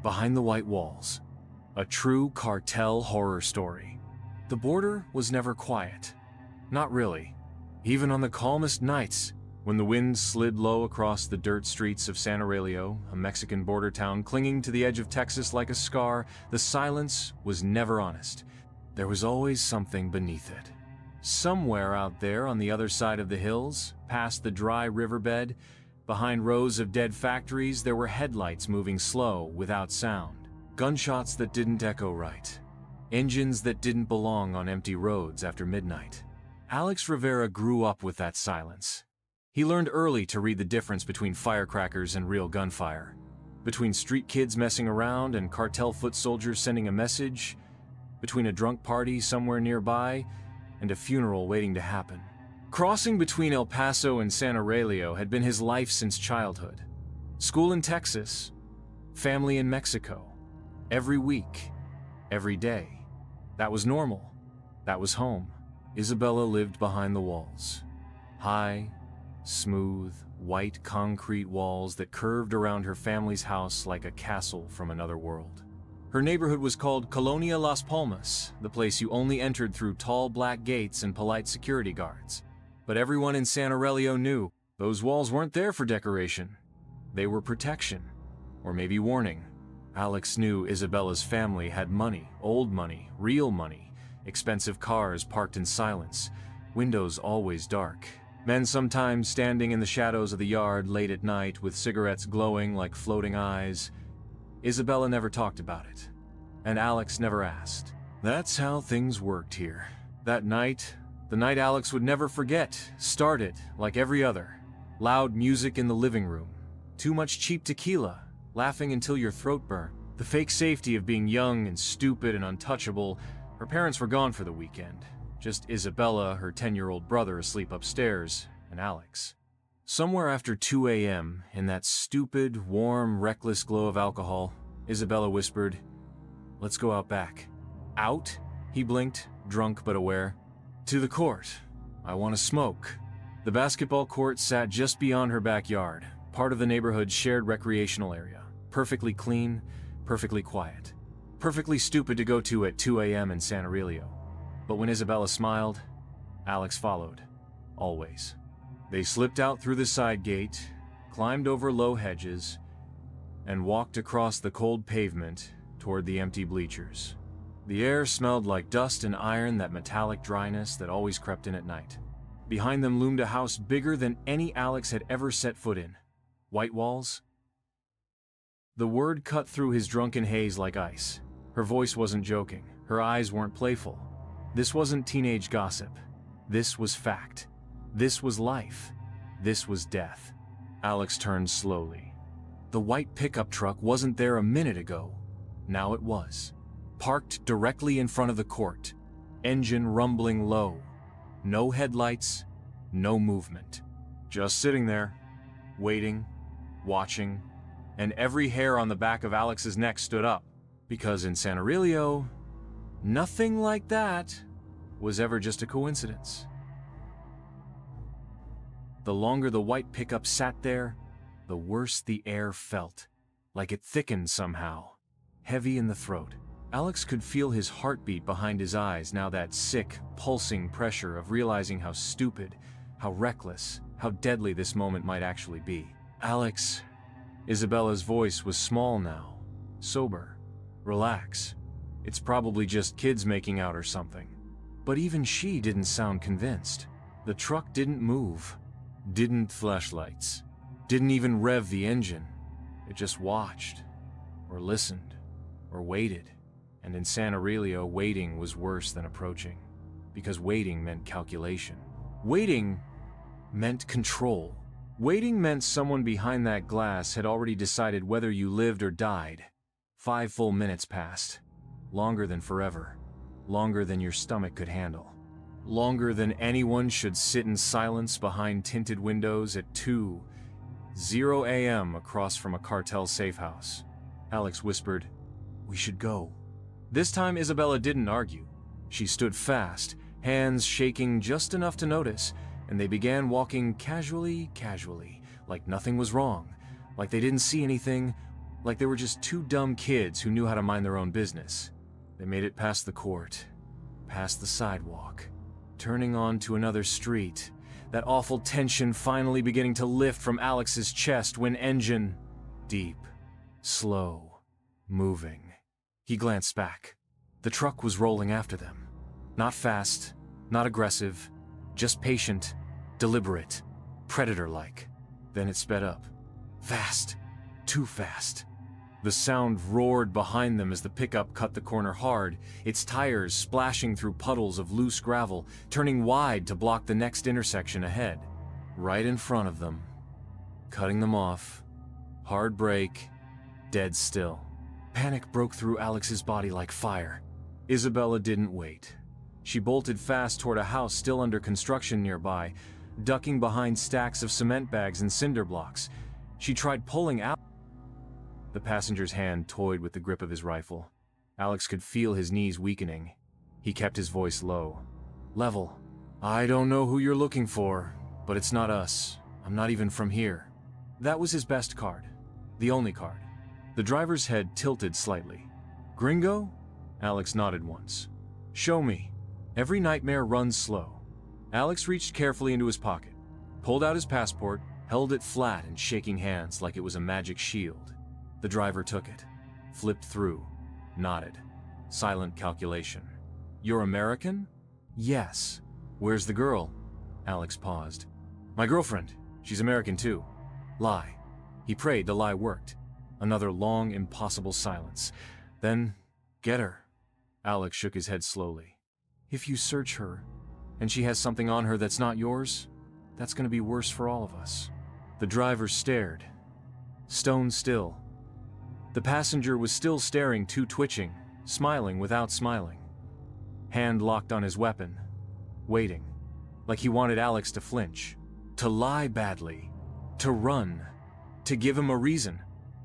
Behind the white walls. A true cartel horror story. The border was never quiet. Not really. Even on the calmest nights, when the wind slid low across the dirt streets of San Aurelio, a Mexican border town clinging to the edge of Texas like a scar, the silence was never honest. There was always something beneath it. Somewhere out there on the other side of the hills, past the dry riverbed, behind rows of dead factories, there were headlights moving slow, without sound. Gunshots that didn't echo right. Engines that didn't belong on empty roads after midnight. Alex Rivera grew up with that silence. He learned early to read the difference between firecrackers and real gunfire. Between street kids messing around and cartel foot soldiers sending a message. Between a drunk party somewhere nearby and a funeral waiting to happen. Crossing between El Paso and San Aurelio had been his life since childhood. School in Texas, family in Mexico. Every week, every day. That was normal. That was home. Isabella lived behind the walls. High, smooth, white concrete walls that curved around her family's house like a castle from another world. Her neighborhood was called Colonia Las Palmas, the place you only entered through tall black gates and polite security guards. But everyone in San Aurelio knew those walls weren't there for decoration. They were protection, or maybe warning. Alex knew Isabella's family had money, old money, real money, expensive cars parked in silence, windows always dark, men sometimes standing in the shadows of the yard late at night with cigarettes glowing like floating eyes. Isabella never talked about it, and Alex never asked. That's how things worked here. That night, the night Alex would never forget, started like every other. Loud music in the living room, too much cheap tequila, laughing until your throat burned. The fake safety of being young and stupid and untouchable. Her parents were gone for the weekend. Just Isabella, her 10-year-old brother asleep upstairs, and Alex. Somewhere after 2 a.m., in that stupid, warm, reckless glow of alcohol, Isabella whispered, "Let's go out back." Out? He blinked, drunk but aware. To the court. I want to smoke. The basketball court sat just beyond her backyard, part of the neighborhood's shared recreational area. Perfectly clean, perfectly quiet. Perfectly stupid to go to at 2 a.m. in San Aurelio. But when Isabella smiled, Alex followed. Always. They slipped out through the side gate, climbed over low hedges, and walked across the cold pavement toward the empty bleachers. The air smelled like dust and iron, that metallic dryness that always crept in at night. Behind them loomed a house bigger than any Alex had ever set foot in. White walls. The word cut through his drunken haze like ice. Her voice wasn't joking. Her eyes weren't playful. This wasn't teenage gossip. This was fact. This was life. This was death. Alex turned slowly. The white pickup truck wasn't there a minute ago. Now it was. Parked directly in front of the court. Engine rumbling low. No headlights, no movement. Just sitting there, waiting, watching, and every hair on the back of Alex's neck stood up. Because in San Aurelio, nothing like that was ever just a coincidence. The longer the white pickup sat there, the worse the air felt, like it thickened somehow, heavy in the throat. Alex could feel his heartbeat behind his eyes now, that sick, pulsing pressure of realizing how stupid, how reckless, how deadly this moment might actually be. Alex, Isabella's voice was small now, sober. Relax. It's probably just kids making out or something. But even she didn't sound convinced. The truck didn't move, didn't flash lights, didn't even rev the engine. It just watched, or listened, or waited. And in San Aurelio, waiting was worse than approaching, because waiting meant calculation. Waiting meant control. Waiting meant someone behind that glass had already decided whether you lived or died. 5 full minutes passed. Longer than forever. Longer than your stomach could handle. Longer than anyone should sit in silence behind tinted windows at 2:00 a.m. across from a cartel safe house. Alex whispered, "We should go." This time Isabella didn't argue. She stood fast, hands shaking just enough to notice, and they began walking casually, like nothing was wrong, like they didn't see anything like they were just two dumb kids who knew how to mind their own business. They made it past the court, past the sidewalk, turning onto another street, that awful tension finally beginning to lift from Alex's chest when engine deep, slow, moving. He glanced back. The truck was rolling after them. Not fast, not aggressive, just patient, deliberate, predator-like. Then it sped up. Fast. Too fast. The sound roared behind them as the pickup cut the corner hard, its tires splashing through puddles of loose gravel, turning wide to block the next intersection ahead. Right in front of them. Cutting them off. Hard brake. Dead still. Panic broke through Alex's body like fire. Isabella didn't wait. She bolted fast toward a house still under construction nearby, ducking behind stacks of cement bags and cinder blocks. She tried pulling out. The passenger's hand toyed with the grip of his rifle. Alex could feel his knees weakening. He kept his voice low. Level. I don't know who you're looking for, but it's not us. I'm not even from here. That was his best card. The only card. The driver's head tilted slightly. Gringo? Alex nodded once. Show me. Every nightmare runs slow. Alex reached carefully into his pocket, pulled out his passport, held it flat in shaking hands like it was a magic shield. The driver took it, flipped through, nodded. Silent calculation. You're American? Yes. Where's the girl? Alex paused. My girlfriend. She's American too. Lie. He prayed the lie worked. Another long, impossible silence. Then, get her. Alex shook his head slowly. If you search her, and she has something on her that's not yours, that's going to be worse for all of us. The driver stared. Stone still. The passenger was still staring, too twitching, smiling without smiling. Hand locked on his weapon, waiting, like he wanted Alex to flinch, to lie badly, to run, to give him a reason.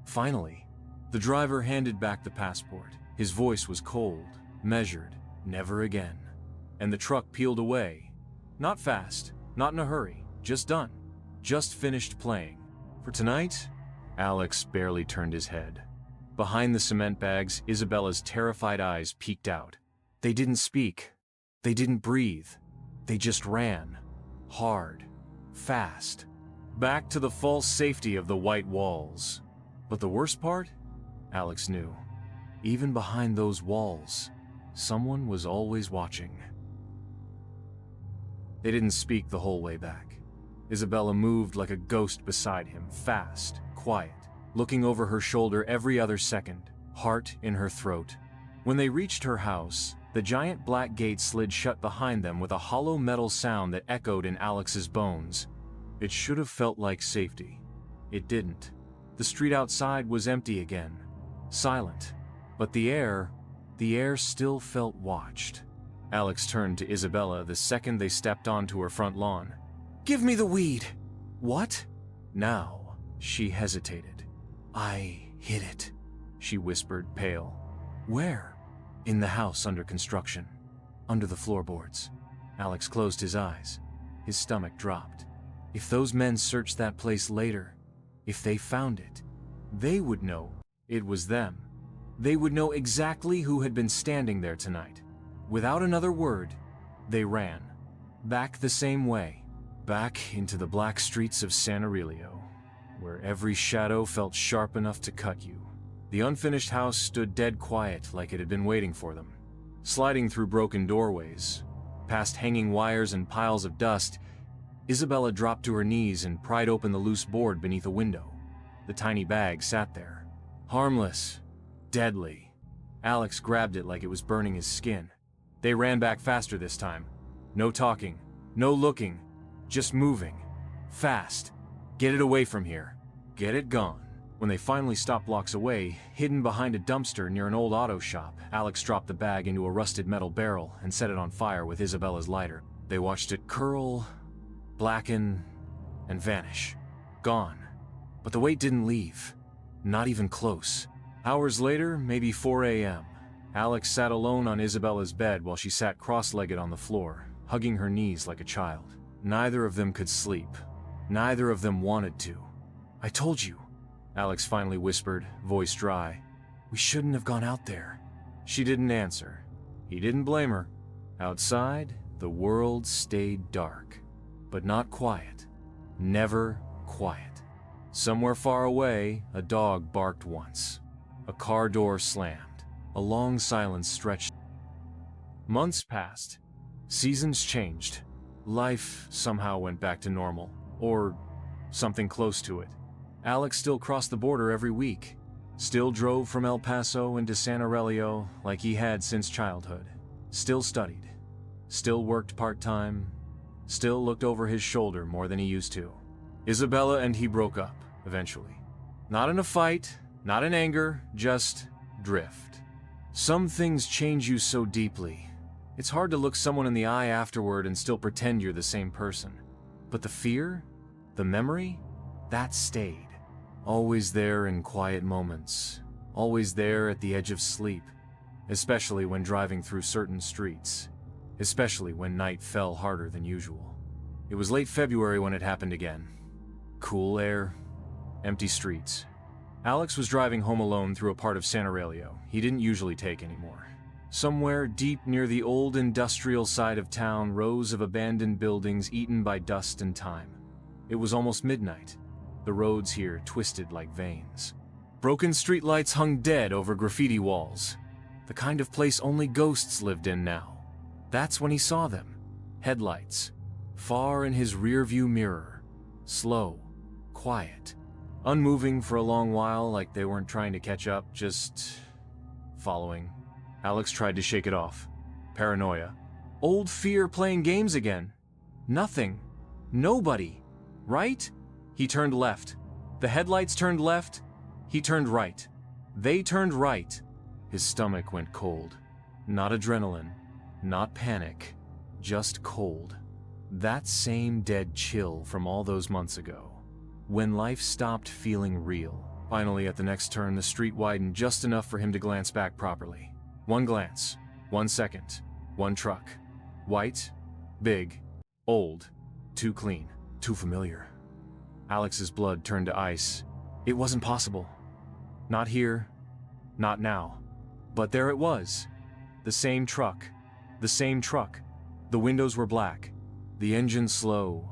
Finally, the driver handed back the passport. His voice was cold, measured, never again. And the truck peeled away. Not fast, not in a hurry, just done. Just finished playing. For tonight, Alex barely turned his head. Behind the cement bags, Isabella's terrified eyes peeked out. They didn't speak. They didn't breathe. They just ran. Hard. Fast. Back to the false safety of the white walls. But the worst part? Alex knew. Even behind those walls, someone was always watching. They didn't speak the whole way back. Isabella moved like a ghost beside him, fast, quiet, looking over her shoulder every other second, heart in her throat. When they reached her house, the giant black gate slid shut behind them with a hollow metal sound that echoed in Alex's bones. It should have felt like safety. It didn't. The street outside was empty again, silent, but the air still felt watched. Alex turned to Isabella the second they stepped onto her front lawn. Give me the weed! What? Now, she hesitated. I hid it, she whispered, pale. Where? In the house under construction, under the floorboards. Alex closed his eyes. His stomach dropped. If those men searched that place later, if they found it, they would know it was them. They would know exactly who had been standing there tonight. Without another word, they ran. Back the same way. Back into the black streets of San Aurelio, where every shadow felt sharp enough to cut you. The unfinished house stood dead quiet like it had been waiting for them. Sliding through broken doorways, past hanging wires and piles of dust, Isabella dropped to her knees and pried open the loose board beneath a window. The tiny bag sat there. Harmless. Deadly. Alex grabbed it like it was burning his skin. They ran back faster this time. No talking. No looking. Just moving. Fast. Get it away from here. Get it gone. When they finally stopped blocks away, hidden behind a dumpster near an old auto shop, Alex dropped the bag into a rusted metal barrel and set it on fire with Isabella's lighter. They watched it curl, blacken, and vanish. Gone. But the weight didn't leave. Not even close. Hours later, maybe 4 a.m., Alex sat alone on Isabella's bed while she sat cross-legged on the floor, hugging her knees like a child. Neither of them could sleep. Neither of them wanted to. I told you. Alex finally whispered, voice dry. "We shouldn't have gone out there." She didn't answer. He didn't blame her. Outside, the world stayed dark, but not quiet. Never quiet. Somewhere far away, a dog barked once. A car door slammed. A long silence stretched. Months passed. Seasons changed. Life somehow went back to normal, or something close to it. Alex still crossed the border every week. Still drove from El Paso into San Aurelio like he had since childhood. Still studied. Still worked part-time. Still looked over his shoulder more than he used to. Isabella and he broke up, eventually. Not in a fight, not in anger, just drift. Some things change you so deeply. It's hard to look someone in the eye afterward and still pretend you're the same person. But the fear, the memory, that stayed. Always there in quiet moments. Always there at the edge of sleep. Especially when driving through certain streets. Especially when night fell harder than usual. It was late February when it happened again. Cool air, empty streets. Alex was driving home alone through a part of San Aurelio he didn't usually take anymore. Somewhere deep near the old industrial side of town, rows of abandoned buildings eaten by dust and time. It was almost midnight. The roads here twisted like veins. Broken streetlights hung dead over graffiti walls. The kind of place only ghosts lived in now. That's when he saw them. Headlights. Far in his rearview mirror. Slow. Quiet. Unmoving for a long while, like they weren't trying to catch up, just following. Alex tried to shake it off. Paranoia. Old fear playing games again. Nothing. Nobody. Right? He turned left. The headlights turned left. He turned right. They turned right. His stomach went cold. Not adrenaline. Not panic. Just cold. That same dead chill from all those months ago. When life stopped feeling real. Finally, at the next turn, the street widened just enough for him to glance back properly. One glance. 1 second. One truck. White. Big. Old. Too clean. Too familiar. Alex's blood turned to ice. It wasn't possible. Not here. Not now. But there it was. The same truck. The same truck. The windows were black. The engine slow.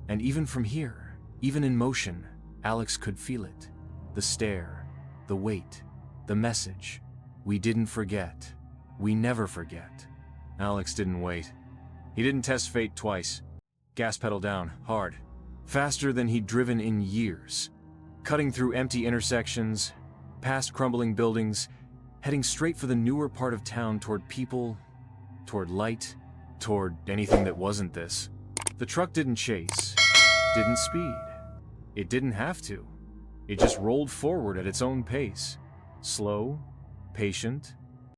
And even from here, even in motion, Alex could feel it. The stare. The weight. The message. We didn't forget. We never forget. Alex didn't wait. He didn't test fate twice. Gas pedal down, hard. Faster than he'd driven in years. Cutting through empty intersections, past crumbling buildings, heading straight for the newer part of town toward people, toward light, toward anything that wasn't this. The truck didn't chase, didn't speed. It didn't have to. It just rolled forward at its own pace. Slow, patient,